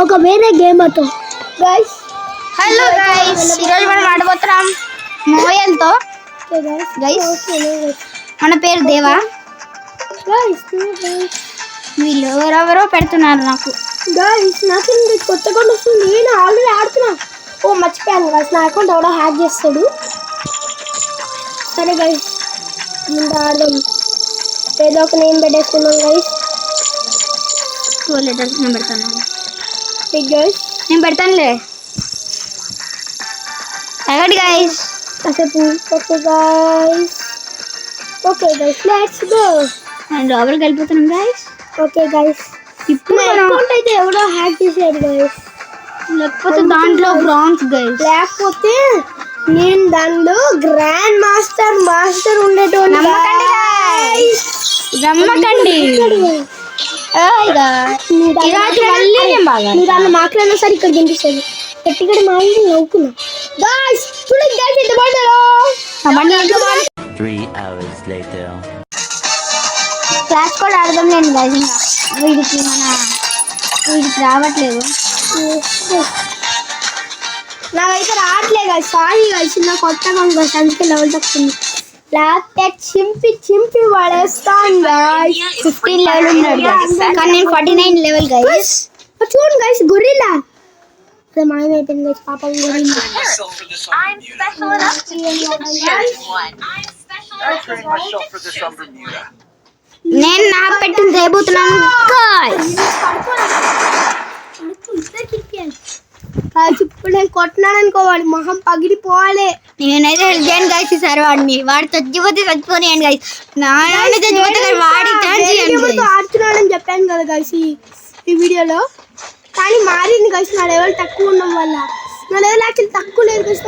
ఒక వేరే గేమర్తో guys. Hello guys, ఈరోజు మనం ఆడబోతున్నాం మోయల్తో. గైస్ మన పేరు దేవా. వీళ్ళు ఎవరెవరో పెడుతున్నారు నాకు. గైస్ నాకు కొత్త అకౌంట్ వస్తుంది, నేను ఆల్రెడీ ఆడుతున్నా. ఓ మర్చిపోయాను గైస్, నా అకౌంట్ ఎవడో హ్యాక్ చేస్తాడు. సరే గైస్ ముందు ఆడదాం. ఏదో ఒక నేమ్ పెట్టేసుకున్నాం గైస్. 2 letters నేను పెడతాను. గైస్ నేను పెడతానులే. ఎగటి గైస్ కాసేపు. Okay guys, okay guys let's go. నేను లోపలికి వెళ్ళిపోతున్నాం గైస్. ఓకే గైస్, ఇప్పుడు అకౌంట్ అయితే ఎవడో హ్యాక్ చేసాడు గైస్. లేకపోతే దాంట్లో బ్రాంజ్ గైస్, లేకపోతే నేను దాంట్లో గ్రాండ్ మాస్టర్ ఉండేటోని. నమ్మకండి. దాంట్లో మాట్లాడినా సరే ఇక్కడ కనిపిస్తుంది. గట్టిగా మాట్లాడి నవ్వుకున్నా. గాయ్స్ చూడండి గైస్, ఎంత బాగుందో. 3 hours later. క్లాస్ కూడా ఆడదాం లేండి గైస్. వీడికి రావట్లేదు. నాకైతే రావట్లే గైస్. సారీ గైస్, నా కొత్తగా గైస్, అందుకే లెవెల్ తక్కువ. ల్యాప్టాప్ చింపి పడేస్తాను గైస్. 15 లెవెల్ ఉన్నాడు కానీ నేను 49 లెవెల్ గైస్. చూడండి గైస్, గొరిల్లా మాయమైపోయింది గైస్. పాపం గొరిల్లా. నేను నా పెట్టింది చేయబోతున్నాను గైస్. ఇప్పుడు నేను కొట్టినాను అనుకో, వాడి మొహం పగిలిపోవాలి. నేనైతే హెల్ప్ చేయను గైస్ ఈసారి. వాడు చచ్చిపోనియండి గైస్. నా చచ్చిపోతే వాడి ఆడుతున్నాడని చెప్పాను కదా గైస్ ఈ వీడియోలో. కానీ మారింది గైస్, నా లెవెల్ తక్కువ ఉండడం వల్ల. నా లెవెల్ యాక్చువల్లీ తక్కువ లేదు గైస్.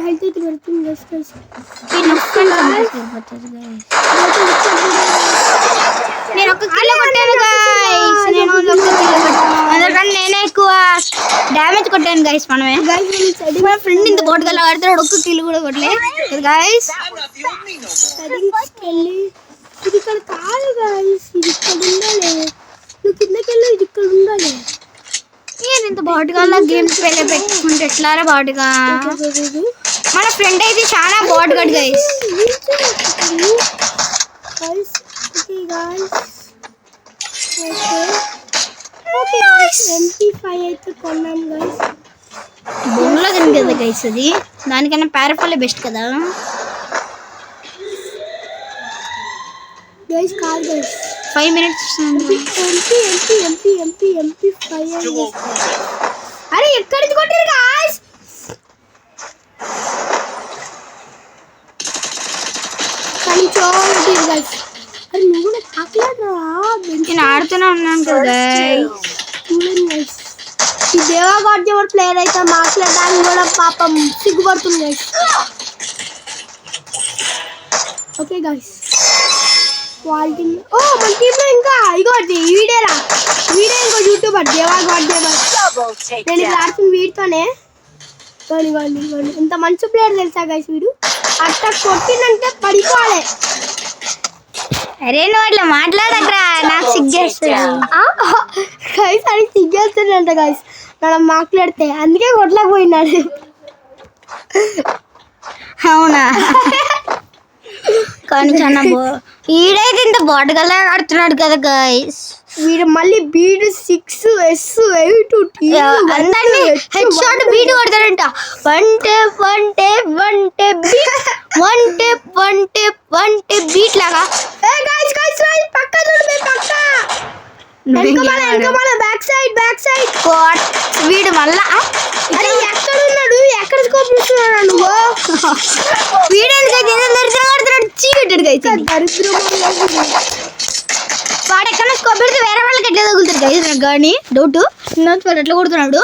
హెల్త్ అయితే పెరుగుతుంది గైస్. నేను ఒక కిలో కొట్టాను గైస్. అందుకని నేనే ఎక్కువ డ్యామేజ్ కొట్టాను గైస్. మనమే మన ఫ్రెండ్ ఇంత బోటుగా ఆడుతున్నాడు, ఒక్క కిలో కూడా కొట్టలేదు గైస్. ఇది ఇక్కడ కాదు గైస్, ఇది ఇక్కడ ఉండాలి. నువ్వు కిందకెళ్ళు, ఇది ఇక్కడ ఉండాలి. నేను ఇంత బాటుగా గేమ్స్ వెళ్ళే పెట్టుకుంటే ఎట్లారా బాటుగా. మన ఫ్రెండ్ అయితే చాలా బాటుగాడు గైస్. MP5 అయితే కొన్నాం గైస్. బొమ్మలో తిని కదా గైస్, అది దానికన్నా పారాఫాలే బెస్ట్ కదా గైస్. కాదు గైస్, 5 minutes. MP5. అరే ఎక్కడికి కొట్టారు గైస్? కానీ చూడండి గైస్, అరే నువ్వు కూడా తాకలేదురా. నేను ఆడుతూనే ఉన్నాను కదా గైస్. చూడండి గైస్, ఈ దేవా గాడ్ ఎవరు ప్లేయర్ అయితే మాట్లాడడానికి కూడా పాపం సిగ్గుపడుతుంది గైస్. Okay guys, quality. ఓ మన టీంలో ఇంకా ఇగోటి వీడేరా, వీడే ఇంకో యూట్యూబర్ దేవా గాడ్ దేవర్. నేను ఇక్కడ ఆడుతున్న వీడితోనే. ఎంత మంచి ప్లేయర్ తెలుసా గైస్ వీడు. అట్ట కొట్టినంటే పడిపోవాలి. అరే నువ్వు అట్లా మాట్లాడకరా, నాకు సిగ్గేస్తాడు గైస్. అది సిగ్గేస్తాడంట గైస్ మనం మాట్లాడితే, అందుకే కొట్టలేకపోయినాడు. అవునా? కానీ చాలా ఈడైతే ఇంత బాటుగా ఆడుతున్నాడు కదా గైస్. వీడు మళ్ళీ బీడు 6 S 8 అందరినీ హెడ్ షాట్ బీట్ కొడతాడంట. వన్ టే బీట్ లాగా. బ్యాక్ సైడ్ వీడు మళ్ళా ఎక్కడ ఉన్నాడు, ఎక్కడ స్కోప్ ఇస్తున్నాడు నువ్వు? వీడెందుకైతే దరిద్రం చీకట్టాడు గైస్. వాడు ఎక్కడ స్కోప్ పెడితే వేరే వాళ్ళకి ఎట్లా తగులుతాడు గైస్. నాకు కానీ డౌట్, వాడు ఎట్లా కొడుతున్నాడు.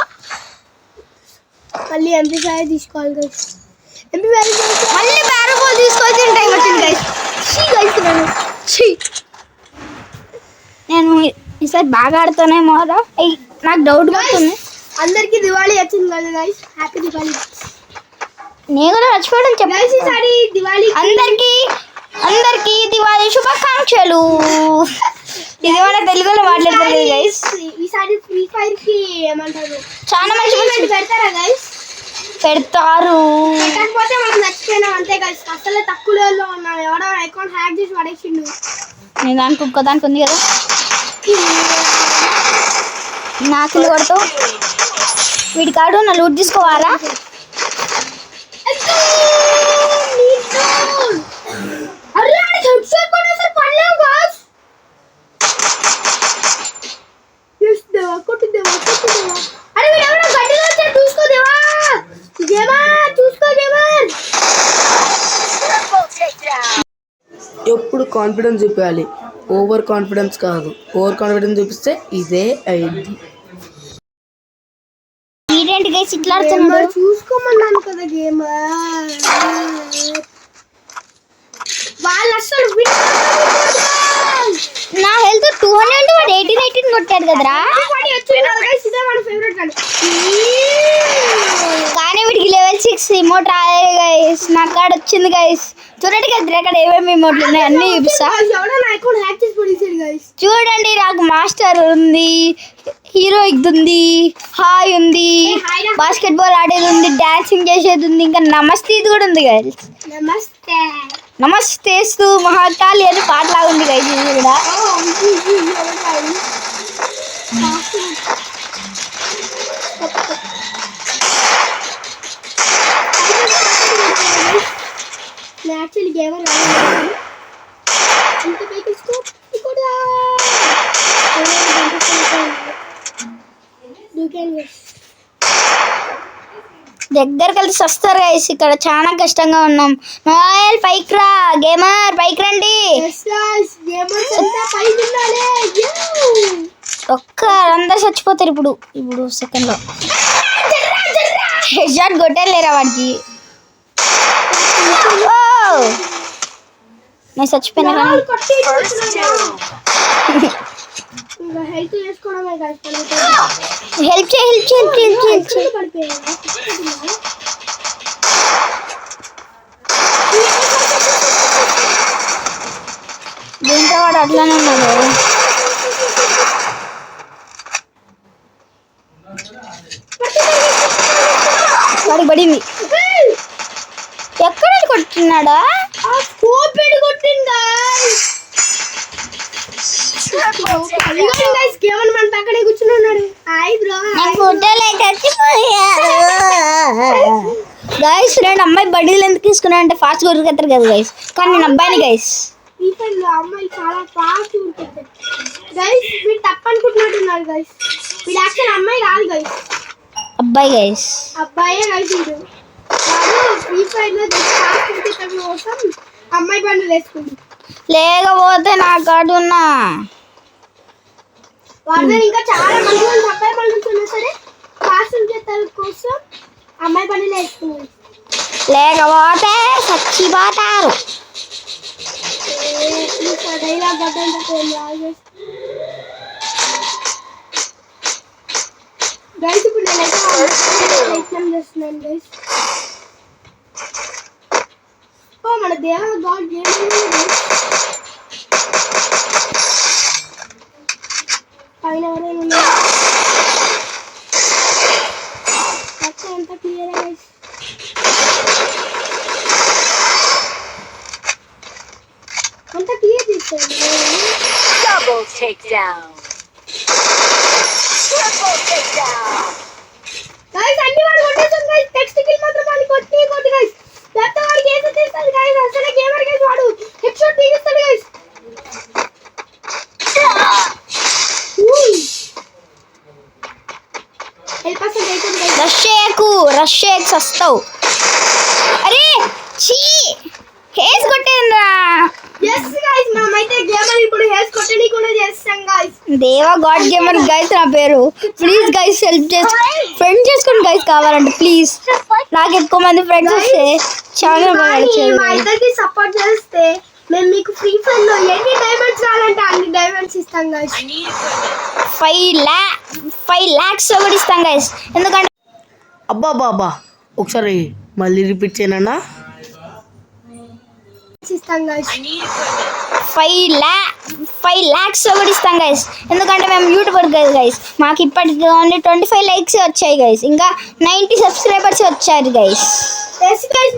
మళ్ళీ MP5 తీసుకోవాలి గైస్. మళ్ళీ ప్యారాబోల్ తీసుకొచ్చి టైం వచ్చింది గైస్. నేను ఈసారి బాగా ఆడుతానేమో రా. నాకు డౌట్ పడుతుంది. అందరికి దివాళీ వచ్చింది కదా గైస్, హ్యాపీ దివాళీ. నేను కూడా మర్చిపోవడం చెప్పేసి ఈసారి దివాళీ అందరికి దివాళీ శుభాకాంక్షలు. ఇది మన తెలుగులో మాట్లాడుతుంది గైస్. ఈసారి ఫ్రీ ఫైర్ కి ఏమంటారు, చాలా మంచి మంచి పెడతారా గైస్? పెడతారు. పెట్టకపోతే మనకు నచ్చిపోయినాం అంతే గైస్. అసలే తక్కువలో ఉన్నాం, ఎవడో అకౌంట్ హ్యాక్ చేసి పడేసిండు. నేను దానికి ఇంకో దానికి ఉంది కదా, నాకు కొడతావు. వీడి కాడు నా లూట్ తీసుకోవాలా? ఎప్పుడు కాన్ఫిడెన్స్ చూపించాలి, ఓవర్ కాన్ఫిడెన్స్ కాదు. ఓవర్ కాన్ఫిడెన్స్ చూపిస్తే ఇదే అయింది. ఏంటి గైస్ ఇట్లా ఆడుతున్నాడు? చూసుకోమన్నాను కదా గేమ్. వాళ్ళు అసలు నా హెల్త్ 200 వాడు 18 కొట్టాడు కదరా. కానీ వీడికి లెవెల్ 6 ఇమోట్ రాలేదు గైస్. నా కాడ వచ్చింది గైస్. చూడండి కదా అక్కడ ఏమేమి ఇమోట్లు ఉన్నాయి అన్నీ చూపిస్తా. చూడండి నాకు మాస్టర్ ఉంది, హీరోయిక్ ఉంది, హాయ్ ఉంది, బాస్కెట్ బాల్ ఆడేది ఉంది, డాన్సింగ్ చేసేది ఉంది, ఇంకా నమస్తే ఇది కూడా ఉంది గైస్. నమస్తేస్తూ మహాకాళి అని పాటలాగా ఉంది గైస్. ఇది కూడా యాక్చువల్లీ గేమర్ దగ్గరికి వెళ్తే వస్తారు గైస్. ఇక్కడ చాలా కష్టంగా ఉన్నాం. మొబైల్ పైకి రా, గేమర్ పైకి రండి. ఒక్క అందరు చచ్చిపోతారు ఇప్పుడు సెకండ్ లో. హెడ్ షాట్ కొట్టలేరా వాడికి. నేను చచ్చిపోయినా కానీ హెల్ప్ చేయి. దీంతో వాడు అట్లానే ఉన్నాడు. వాడికి పడింది. ఎక్కడ కొట్టినాడా? అక్కడే కూర్చున్నాడు. గైస్ నేను అమ్మాయి బడీలు ఎందుకు తీసుకున్నా అంటే ఫాస్ట్ కొట్టుకెత్తారు కదా గైస్, కానీ నేను అబ్బాయిని గైస్. అమ్మాయి చాలా ఫాస్ట్ ఉంటుంది గైస్. మీరు తప్పు అనుకుంటున్నట్టున్నారు గైస్. వీడు యాక్చువల్ అమ్మాయి కాదు గైస్, అబ్బాయి గైస్. అబ్బాయే గైస్. వీడు ఫ్రీ ఫైర్ లో కోసం అమ్మాయి బండ్లు వేసుకుంది. లేకపోతే నా కాడున్నా వాళ్ళ ఇంకా చాలా మంది అబ్బాయి బండ్లు ఉన్నా సరే ఫాస్ట్ కోసం అమ్మాయి బండ్లు వేసుకుంది. లేకపోతే చచ్చిపోతారు. గైస్ ఇప్పుడు నేనైతే ప్రయత్నం చేస్తున్నాను గైస్. ఓ మన దేవ గాడ్ పైన ఎవరైనా ఎంత క్లియర్ గైస్. అంత క్లియర్ తీసుకోండి. Double takedown. గైస్ అన్ని వాడు కొట్టేసాం గైస్. టెక్స్ట్ కిల్ మాత్రం వాడిని కొట్టి గైస్. లేకపోతే వాడికి ఏదో తీస్తాడు గైస్. అసలే గేమర్ గైస్, వాడు హెడ్ షాట్ తీస్తాడు గైస్. రష్ చేయకు వస్తావు. అరే చీ హేస్ కొట్టేంద్రా. yes guys మనమైతే గేమర్ ఇప్పుడు హేస్ కొట్టని కూడా చేస్తాం గైస్. దేవా గాడ్ గేమర్ గైస్ నా పేరు. ప్లీజ్ గైస్ హెల్ప్ చేసి ఫ్రెండ్ చేసుకోండి గైస్ కావాలంటే ప్లీజ్. నాకు ఎక్కువ మంది ఫ్రెండ్స్ వస్తే చాలా బాగా మా ఇద్దరికి సపోర్ట్ చేస్తే మేము మీకు ఫ్రీ ఫైర్ లో ఎన్ని డైమండ్స్ కావాలంటే అన్ని డైమండ్స్ ఇస్తాం గైస్. 5 lakhs కూడా ఇస్తాం గైస్. ఎందుకంటే అబ్బా అబ్బా అబ్బా ఒకసారి మళ్ళీ రిపీట్ చేయనన్నా. ఇస్తాం గైస్. 5 lakhs కూడా ఇస్తాం గైస్. ఎందుకంటే మేము యూట్యూబర్ కదా గైస్. మాకు ఇప్పటికి ఓన్లీ 25 likes వచ్చాయి గైస్. ఇంకా 90 subscribers వచ్చారు గైస్.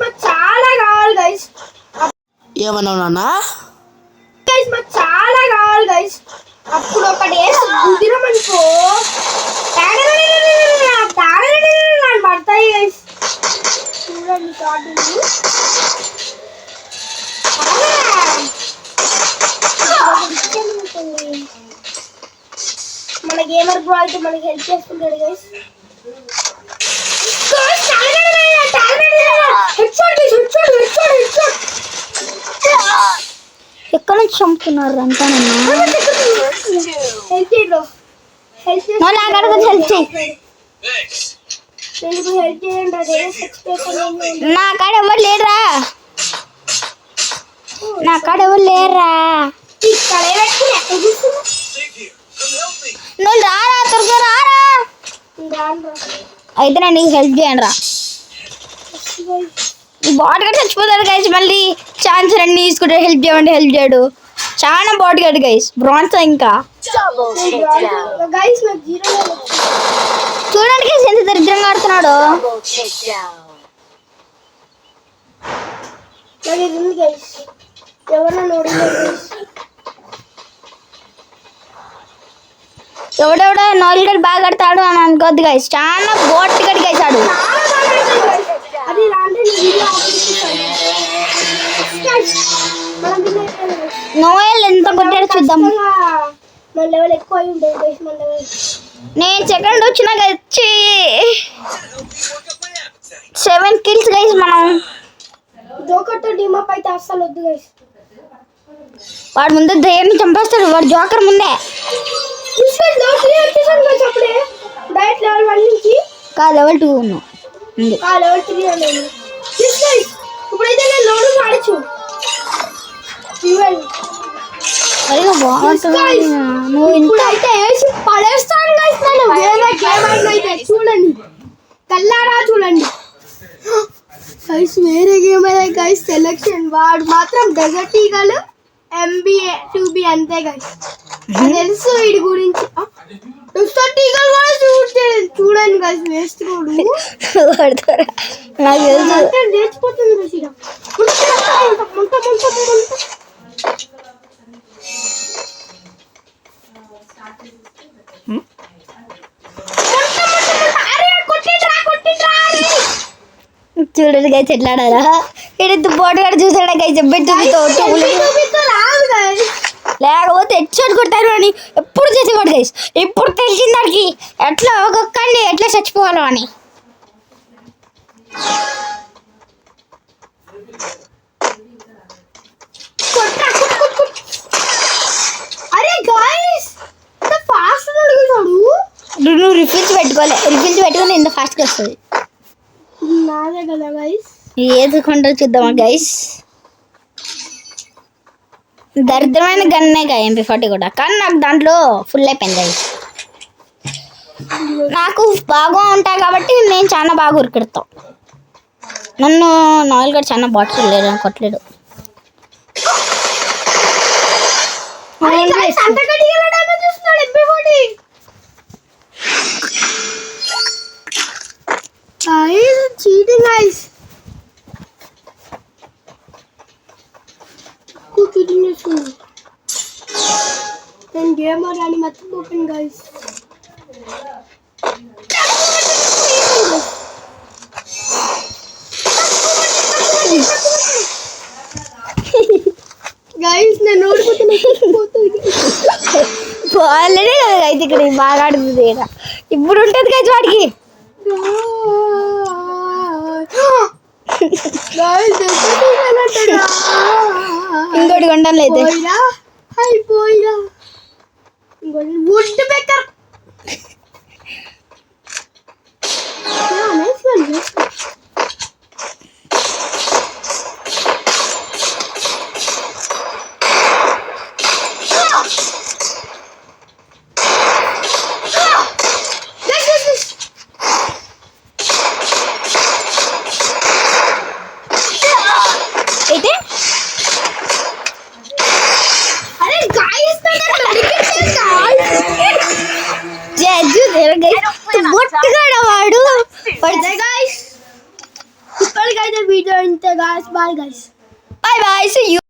మాకు చాలా కావాలి గైస్. ఏమన్నా గైస్ మాకు చాలా కావాలి గైస్. అప్పుడు ఒకటి వేసి కుదిరమనుకో పడతాయి గైస్. చూడండి స్టార్టింగ్ మన గేమర్ బ్రో అయితే మనకి హెల్ప్ చేస్తుంటాడు గైస్. ఎక్కడ నుంచి చంపుతున్నారు అంతా హెల్ప్ చేయి. నా కాడ ఎవరు లేరా నువ్వు రారా త్వరగా రారా. అయితే నేను నీకు హెల్ప్ చేయండి రా. ఈ బాట్ గడ్ చచ్చిపోతాడు గైస్. మళ్ళీ ఛాన్స్ అన్ని తీసుకుంటే హెల్ప్ చేయడు. చాలా బాట్ గడ్ గైస్. బ్రాన్స్ ఇంకా చూడండి గైస్ ఎంత దరిద్రంగా ఆడుతున్నాడు. ఎవడెవడో నాలుగు గడ్ బాగా ఆడతాడు అని అనుకోద్దు గైస్. చాలా బాట్ గడ్ గైస్ ఆడు. నోయల్ ఎంత కొట్టాడో చూద్దాం. నేను సెకండ్ వచ్చిన వచ్చి 7 kills గైస్. మనం వాడు ముందు దయ్యాన్ని చంపేస్తాడు. వాడు జోకర్ ముందే లెవెల్ 2 ఉన్నావు. ఇప్పుడైతే నేను లోడు ఆడచ్చు. నువ్వు ఇంతైతే వేసి పడేస్తాను గైస్. చూడండి కల్లారా చూడండి గైస్. వేరే గేమ్ అయితే గైస్ సెలెక్షన్. వాడు మాత్రం డెజర్ట్ ఈగల్ MBA 2B అంతే గైస్. తెలుసు వీడి గురించి. డెజర్ట్ ఈగల్ కూడా చూడండి గైస్. వేస్ట్ కోడు నాకు తెలుసు. నేర్చిపోతుంది చూడండి గైస్ ఎట్లా ఆడారా. ఇటు బోటు కూడా చూసాడా గైస్. లేకపోతే హెడ్షాట్ కొట్టారు అని ఎప్పుడు చేసేవాడు గైస్. ఇప్పుడు తెలిసింది దానికి ఎట్లా ఒక్కొక్కడిని ఎట్లా చచ్చిపోవాలో అని. అరే గైస్ ఫాస్ట్ అడుగుతాడు. నువ్వు రిఫిల్స్ పెట్టుకొని ఎంత ఫాస్ట్గా వస్తుంది. నాదే కదా గైస్. ఏది కొంటారో చూద్దామా గైస్. దరిద్రమైన గన్నే గా MP40 కూడా. కానీ నాకు దాంట్లో ఫుల్ అయిపోయింది గైస్. నాకు బాగా ఉంటాయి కాబట్టి నేను చాలా బాగా ఉరికెడతాం. నన్ను నాలుగు కూడా చాలా బాటిల్ లేడు కొట్టలేడు. Cheating guys. చీటింగ్ చేస్తుంది. నేను గేమర్ అని మర్చిపోకండి గైస్. గైస్ నేను ఓడిపోతున్నా. ఆల్రెడీ కదా అయితే ఇక్కడ బాగా ఆడుతుంది. ఇప్పుడు ఉంటుంది గైస్ వాడికి. ఇంకోటి కొంటాను అయితే అయిపోయినా would better. guys. Bye guys. Bye bye. See you.